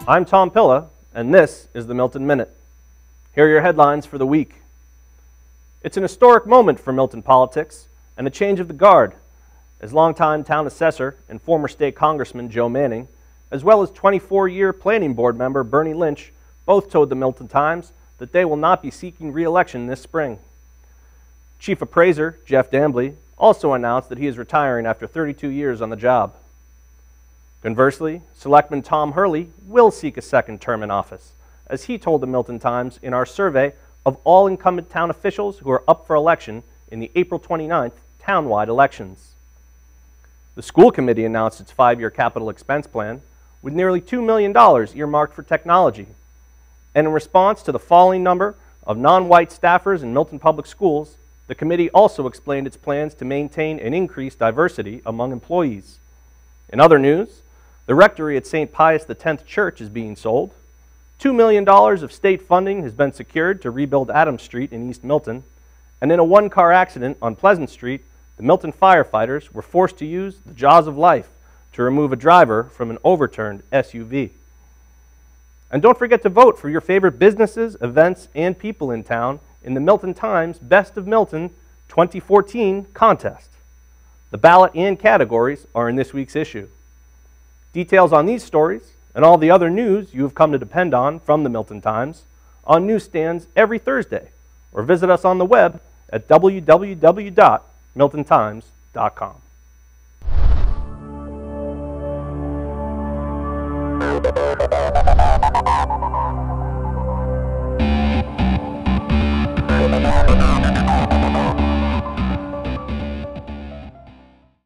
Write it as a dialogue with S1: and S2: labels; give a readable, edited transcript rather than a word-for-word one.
S1: I'm Tom Pilla, and this is the Milton Minute. Here are your headlines for the week. It's an historic moment for Milton politics and a change of the guard, as longtime town assessor and former state congressman Joe Manning, as well as 24-year planning board member Bernie Lynch, both told the Milton Times that they will not be seeking re-election this spring. Chief appraiser Jeff Dambley also announced that he is retiring after 32 years on the job. Conversely, Selectman Tom Hurley will seek a second term in office, as he told the Milton Times in our survey of all incumbent town officials who are up for election in the April 29th townwide elections. The school committee announced its 5-year capital expense plan with nearly $2 million earmarked for technology. And in response to the falling number of non-white staffers in Milton Public Schools, the committee also explained its plans to maintain and increase diversity among employees. In other news, the rectory at St. Pius X Church is being sold. $2 million of state funding has been secured to rebuild Adams Street in East Milton. And in a one-car accident on Pleasant Street, the Milton firefighters were forced to use the jaws of life to remove a driver from an overturned SUV. And don't forget to vote for your favorite businesses, events, and people in town in the Milton Times Best of Milton 2014 contest. The ballot and categories are in this week's issue. Details on these stories and all the other news you have come to depend on from the Milton Times on newsstands every Thursday, or visit us on the web at www.miltontimes.com.